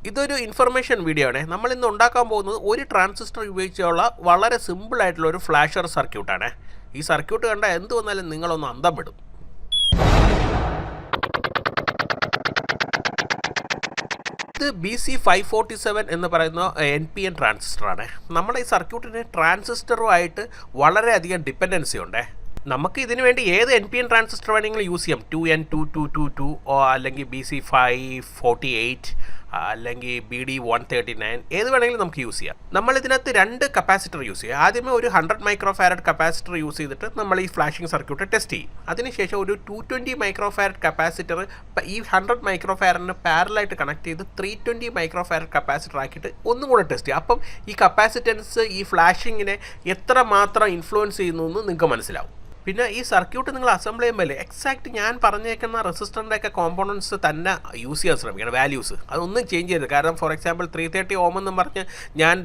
ഇതൊരു information video ആണ്. നമ്മൾ ഇന്ന് ഉണ്ടാക്കാൻ പോകുന്നത് ഒരു ട്രാൻസിസ്റ്റർ ഉപയോഗിച്ചുള്ള വളരെ സിമ്പിളായിട്ടുള്ള ഒരു ഫ്ലാഷർ സർക്യൂട്ടാണ്. ഈ സർക്യൂട്ട് കണ്ടാൽ എന്ത് വന്നാലും നിങ്ങളൊന്ന് അന്തം വിടും. ഇത് BC547 എന്ന് പറയുന്ന NPN ട്രാൻസിസ്റ്ററാണ്. നമ്മുടെ ഈ സർക്യൂട്ടിന് ട്രാൻസിസ്റ്ററുമായിട്ട് വളരെയധികം ഡിപ്പെൻഡൻസി ഉണ്ട്. നമുക്ക് ഇതിനു വേണ്ടി ഏത് NPN ട്രാൻസിസ്റ്റർ വേണമെങ്കിലും യൂസ് ചെയ്യാം. 2N2222 അല്ലെങ്കിൽ BC548 അല്ലെങ്കിൽ BD139 ഏത് വേണമെങ്കിലും നമുക്ക് യൂസ് ചെയ്യാം. നമ്മൾ ഇതിനകത്ത് രണ്ട് കപ്പാസിറ്റർ യൂസ് ചെയ്യും. ആദ്യമേ ഒരു 100 മൈക്രോ ഫാരഡ് കപ്പാസിറ്റർ യൂസ് ചെയ്തിട്ട് നമ്മൾ ഈ ഫ്ലാഷിംഗ് സർക്യൂട്ട് ടെസ്റ്റ് ചെയ്യും. അതിനുശേഷം ഒരു 220 മൈക്രോ ഫാരഡ് കപ്പാസിറ്റർ ഈ 100 മൈക്രോ ഫാരഡിന് പാരലായിട്ട് കണക്ട് ചെയ്ത് 320 മൈക്രോ ഫാരഡ് കപ്പാസിറ്റർ ആക്കിയിട്ട് ഒന്നും കൂടെ ടെസ്റ്റ് ചെയ്യും. അപ്പം ഈ കപ്പാസിറ്റൻസ് ഈ ഫ്ലാഷിങ്ങിനെ എത്രമാത്രം ഇൻഫ്ലുവൻസ് ചെയ്യുന്നു എന്ന് നിങ്ങൾക്ക് മനസ്സിലാവും. പിന്നെ ഈ സർക്യൂട്ട് നിങ്ങൾ അസംബിൾ ചെയ്യുമ്പോൾ എക്സാക്റ്റ് ഞാൻ പറഞ്ഞേക്കുന്ന റെസിസ്റ്ററിൻ്റെ ഒക്കെ കോമ്പോണൻറ്റ്സ് തന്നെ യൂസ് ചെയ്യാൻ ശ്രമിക്കണം. വാല്യൂസ് അതൊന്നും ചേഞ്ച് ചെയ്യരുത്. കാരണം ഫോർ എക്സാമ്പിൾ 330 ഓം എന്നും പറഞ്ഞ് ഞാൻ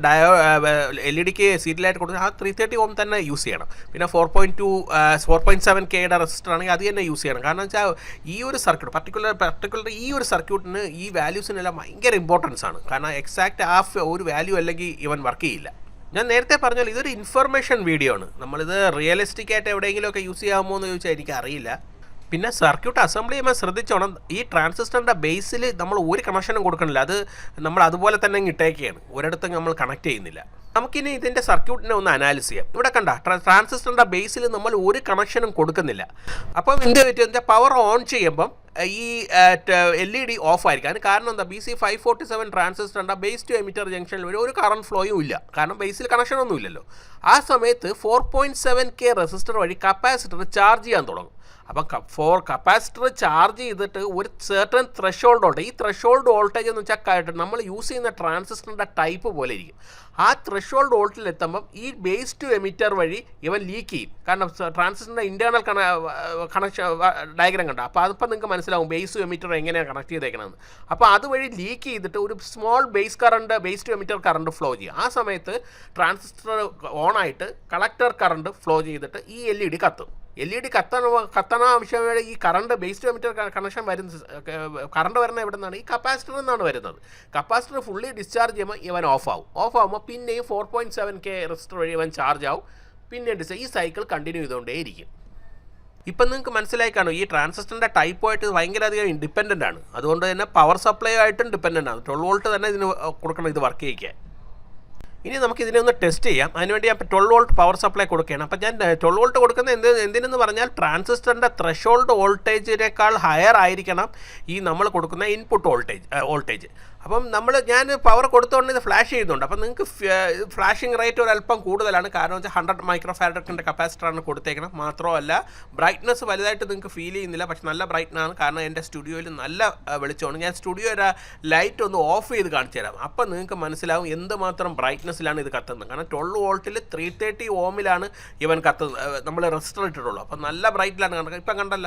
LED സീരിയലായിട്ട് കൊടുത്ത് ആ 330 ഓം തന്നെ യൂസ് ചെയ്യണം. പിന്നെ 4.7K റെസിസ്റ്റർ ആണെങ്കിൽ അത് തന്നെ യൂസ് ചെയ്യണം. കാരണം വെച്ചാൽ ഈ ഒരു സർക്യൂട്ട് പർട്ടിക്കുലർ ഈ ഒരു സർക്യൂട്ടിന് ഈ വാല്യൂസിനെല്ലാം ഭയങ്കര ഇമ്പോർട്ടൻസ് ആണ്. കാരണം എക്സാക്റ്റ് ആ ഒരു വാല്യൂ അല്ലെങ്കിൽ ഇവൻ വർക്ക് ചെയ്യില്ല. ഞാൻ നേരത്തെ പറഞ്ഞാൽ ഇതൊരു ഇൻഫർമേഷൻ വീഡിയോ ആണ്. നമ്മളിത് റിയലിസ്റ്റിക് ആയിട്ട് എവിടെയെങ്കിലുമൊക്കെ യൂസ് ചെയ്യാമോ എന്ന് ചോദിച്ചാൽ എനിക്കറിയില്ല. പിന്നെ സർക്യൂട്ട് അസംബിൾ ചെയ്യുമ്പോൾ ശ്രദ്ധിച്ചോണം, ഈ ട്രാൻസിസ്റ്ററിൻ്റെ ബേസിൽ നമ്മൾ ഒരു കണക്ഷനും കൊടുക്കണില്ല. അത് നമ്മൾ അതുപോലെ തന്നെ ഇട്ടേക്കുകയാണ്, ഒരിടത്തും നമ്മൾ കണക്ട് ചെയ്യുന്നില്ല. നമുക്കിനി ഇതിൻ്റെ സർക്യൂട്ടിനെ ഒന്ന് അനാലിസ് ചെയ്യാം. ഇവിടെ കണ്ട ട്രാൻസിസ്റ്ററിൻ്റെ ബേസിൽ നമ്മൾ ഒരു കണക്ഷനും കൊടുക്കുന്നില്ല. അപ്പം എന്ത് പറ്റുക, പവർ ഓൺ ചെയ്യുമ്പം ഈ LED ഓഫ് ആയിരിക്കും. അതിന് കാരണം എന്താ, BC547 ട്രാൻസിസ്റ്ററിൻ്റെ ബേസ് ടു എമിറ്റർ ജംഗ്ഷനിൽ ഒരു കറണ്ട് ഫ്ലോയും ഇല്ല. കാരണം ബേസിൽ കണക്ഷൻ ഒന്നും ഇല്ലല്ലോ. ആ സമയത്ത് 4.7K റെസിസ്റ്റർ വഴി കപ്പാസിറ്റർ ചാർജ് ചെയ്യാൻ തുടങ്ങും. അപ്പം കപ്പാസിറ്റർ ചാർജ് ചെയ്തിട്ട് ഒരു സെർട്ടൺ ത്രഷോൾഡ് വോൾട്ടേജ്, ഈ ത്രഷോൾഡ് വോൾട്ടേജ് എന്ന് വെച്ചാൽ നമ്മൾ യൂസ് ചെയ്യുന്ന ട്രാൻസിസ്റ്ററിൻ്റെ ടൈപ്പ് പോലെ ഇരിക്കും. ആ ത്രഷോൾഡ് വോൾട്ടിൽ എത്തുമ്പം ഈ ബേസ് ടു എമിറ്റർ വഴി ഇവൻ ലീക്ക് ചെയ്യും. കാരണം ട്രാൻസിസ്റ്ററിൻ്റെ ഇൻറ്റേർണൽ കണക്ഷൻ ഡയഗ്രാം കണ്ട. അപ്പോൾ അതിപ്പോൾ നിങ്ങൾക്ക് മനസ്സിലാവും ബേസ് ടു എമിറ്റർ എങ്ങനെയാണ് കണക്ട് ചെയ്തേക്കണമെന്ന്. അപ്പോൾ അതുവഴി ലീക്ക് ചെയ്തിട്ട് ഒരു small base to emitter current flow ചെയ്യും. ആ സമയത്ത് ട്രാൻസിസ്റ്റർ ഓണായിട്ട് കളക്ടർ കറണ്ട് ഫ്ലോ ചെയ്തിട്ട് ഈ LED കത്തും. LED കത്തണ ആവശ്യമായ ഈ current base to emitter connection current വരുന്നത് എവിടെ നിന്നാണ്, ഈ കപ്പാസിറ്ററിൽ നിന്നാണ് വരുന്നത്. കപ്പാസിറ്റർ ഫുള്ളി ഡിസ്ചാർജ് ചെയ്യുമ്പോൾ ഇവൻ ഓഫ് ആകുമ്പോൾ പിന്നെയും 4.7K റെസിസ്റ്റർ വഴി ഇവൻ ചാർജ് ആവും. പിന്നെ ഈ സൈക്കിൾ കണ്ടിന്യൂ ചെയ്തുകൊണ്ടേയിരിക്കും. ഇപ്പം നിങ്ങൾക്ക് മനസ്സിലായി കാണും, ഈ ട്രാൻസിസ്റ്ററിൻ്റെ ടൈപ്പായിട്ട് ഭയങ്കരധികം ഇൻഡിപെൻഡൻ്റ് ആണ്. അതുകൊണ്ട് തന്നെ പവർ സപ്ലൈ ആയിട്ടും ഡിപ്പെൻഡൻ്റ് ആണ്. 12 വോൾട്ട് തന്നെ ഇതിന് കൊടുക്കണം ഇത് വർക്ക് ചെയ്യിക്കാൻ. ഇനി നമുക്ക് ഇതിനെ ഒന്ന് ടെസ്റ്റ് ചെയ്യാം. അതിനുവേണ്ടി ഞാൻ 12 വോൾട്ട് പവർ സപ്ലൈ കൊടുക്കുകയാണ്. അപ്പോൾ ഞാൻ 12 വോൾട്ട് കൊടുക്കുന്നത് എന്തിനെന്ന് പറഞ്ഞാൽ ട്രാൻസിസ്റ്ററിൻ്റെ ത്രഷോൾഡ് വോൾട്ടേജിനേക്കാൾ ഹയർ ആയിരിക്കണം ഈ നമ്മൾ കൊടുക്കുന്ന ഇൻപുട്ട് വോൾട്ടേജ്. അപ്പം ഞാൻ പവർ കൊടുത്തുകൊണ്ട് ഇത് ഫ്ലാഷ് ചെയ്യുന്നുണ്ട്. അപ്പം നിങ്ങൾക്ക് ഫ്ലാഷിംഗ് റേറ്റ് ഒരല്പം കൂടുതലാണ്. കാരണം വെച്ചാൽ 100 മൈക്രോ ഫാരഡിൻ്റെ കപ്പാസിറ്ററാണ് കൊടുത്തേക്കണം. മാത്രമല്ല ബ്രൈറ്റ്നസ് വലുതായിട്ട് നിങ്ങൾക്ക് ഫീൽ ചെയ്യുന്നില്ല, പക്ഷെ നല്ല ബ്രൈറ്റ്നാണ്. കാരണം എൻ്റെ സ്റ്റുഡിയോയിൽ നല്ല വെളിച്ചമാണ്. ഞാൻ സ്റ്റുഡിയോയുടെ ലൈറ്റ് ഒന്ന് ഓഫ് ചെയ്ത് കാണിച്ചു തരാം. അപ്പം നിങ്ങൾക്ക് മനസ്സിലാവും എന്തുമാത്രം ബ്രൈറ്റ്നസ്സിലാണ് ഇത് കത്തുന്നത്. കാരണം 12 വോൾട്ടിൽ 330 ഓമിലാണ് ഇവൻ കത്തുന്നത്. നമ്മൾ റെസിസ്റ്റർ ഇട്ടിട്ടുള്ളൂ. അപ്പം നല്ല ബ്രൈറ്റിലാണ് കണ്ടത്. ഇപ്പം കണ്ടല്ല,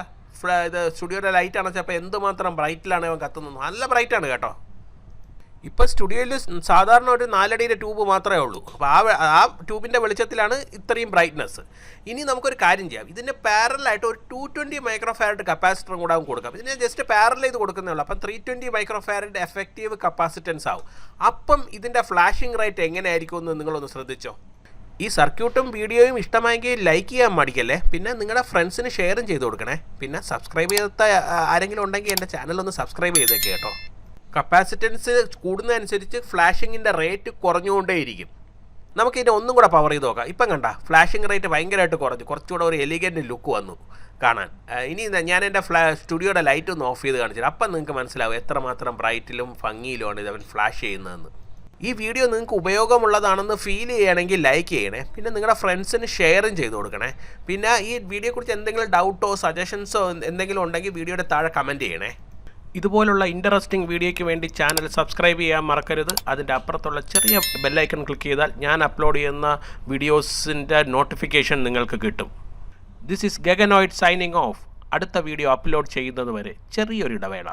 ഇത് സ്റ്റുഡിയോയുടെ ലൈറ്റ് ആണ്. അപ്പോൾ എന്തുമാത്രം ബ്രൈറ്റിലാണ് ഇവൻ കത്തുന്നത്. നല്ല ബ്രൈറ്റാണ് കേട്ടോ. ഇപ്പോൾ സ്റ്റുഡിയോയിൽ സാധാരണ ഒരു 4 അടിയുടെ ട്യൂബ് മാത്രമേ ഉള്ളൂ. അപ്പോൾ ആ ട്യൂബിൻ്റെ വെളിച്ചത്തിലാണ് ഇത്രയും ബ്രൈറ്റ്നസ്. ഇനി നമുക്കൊരു കാര്യം ചെയ്യാം, ഇതിൻ്റെ പാരലായിട്ട് ഒരു 220 മൈക്രോ ഫാരഡ് കപ്പാസിറ്ററും കൂടെ കൊടുക്കാം. ഇതിനെ ജസ്റ്റ് പാരൽ ചെയ്ത് കൊടുക്കുന്നേ ഉള്ളൂ. അപ്പം 320 മൈക്രോ ഫാരഡ് എഫക്റ്റീവ് കപ്പാസിറ്റൻസ് ആവും. അപ്പം ഇതിൻ്റെ ഫ്ലാഷിംഗ് റേറ്റ് എങ്ങനെയായിരിക്കും എന്ന് നിങ്ങളൊന്ന് ശ്രദ്ധിച്ചോ. ഈ സർക്യൂട്ടും വീഡിയോയും ഇഷ്ടമായെങ്കിൽ ലൈക്ക് ചെയ്യാൻ മടിക്കല്ലേ. പിന്നെ നിങ്ങളുടെ ഫ്രണ്ട്സിന് ഷെയറും ചെയ്ത് കൊടുക്കണേ. പിന്നെ സബ്സ്ക്രൈബ് ചെയ്യാത്ത ആരെങ്കിലും ഉണ്ടെങ്കിൽ എൻ്റെ ചാനലൊന്ന് സബ്സ്ക്രൈബ് ചെയ്തേക്ക് കേട്ടോ. കപ്പാസിറ്റൻസ് കൂടുന്നതനുസരിച്ച് ഫ്ലാഷിങ്ങിൻ്റെ റേറ്റ് കുറഞ്ഞുകൊണ്ടേയിരിക്കും. നമുക്കിതിനെ ഒന്നും കൂടെ പവർ ചെയ്ത് നോക്കാം. ഇപ്പം കണ്ട ഫ്ലാഷിംഗ് റേറ്റ് ഭയങ്കരമായിട്ട് കുറച്ചുകൂടെ ഒരു എലിഗൻറ്റ് ലുക്ക് വന്നു കാണാൻ. ഇനി ഞാൻ എൻ്റെ സ്റ്റുഡിയോയുടെ ലൈറ്റ് ഒന്ന് ഓഫ് ചെയ്ത് കാണിച്ചു. അപ്പം നിങ്ങൾക്ക് മനസ്സിലാവും എത്രമാത്രം ബ്രൈറ്റിലും ഭംഗിയിലുമാണ് ഇതവൻ ഫ്ലാഷ് ചെയ്യുന്നതെന്ന്. ഈ വീഡിയോ നിങ്ങൾക്ക് ഉപയോഗമുള്ളതാണെന്ന് ഫീൽ ചെയ്യുകയാണെങ്കിൽ ലൈക്ക് ചെയ്യണേ. പിന്നെ നിങ്ങളുടെ ഫ്രണ്ട്സിന് ഷെയറും ചെയ്ത് കൊടുക്കണേ. പിന്നെ ഈ വീഡിയോയെക്കുറിച്ച് എന്തെങ്കിലും ഡൗട്ടോ സജഷൻസോ എന്തെങ്കിലും ഉണ്ടെങ്കിൽ വീഡിയോയുടെ താഴെ കമൻറ്റ് ചെയ്യണേ. ഇതുപോലുള്ള ഇൻട്രസ്റ്റിംഗ് വീഡിയോയ്ക്ക് വേണ്ടി ചാനൽ സബ്സ്ക്രൈബ് ചെയ്യാൻ മറക്കരുത്. അതിൻ്റെ അപ്പുറത്തുള്ള ചെറിയ ബെല്ലൈക്കൺ ക്ലിക്ക് ചെയ്താൽ ഞാൻ അപ്ലോഡ് ചെയ്യുന്ന വീഡിയോസിൻ്റെ നോട്ടിഫിക്കേഷൻ നിങ്ങൾക്ക് കിട്ടും. ദിസ് ഈസ് ഗഗനോയിഡ് സൈനിങ് ഓഫ്. അടുത്ത വീഡിയോ അപ്ലോഡ് ചെയ്യുന്നതുവരെ ചെറിയൊരു ഇടവേള.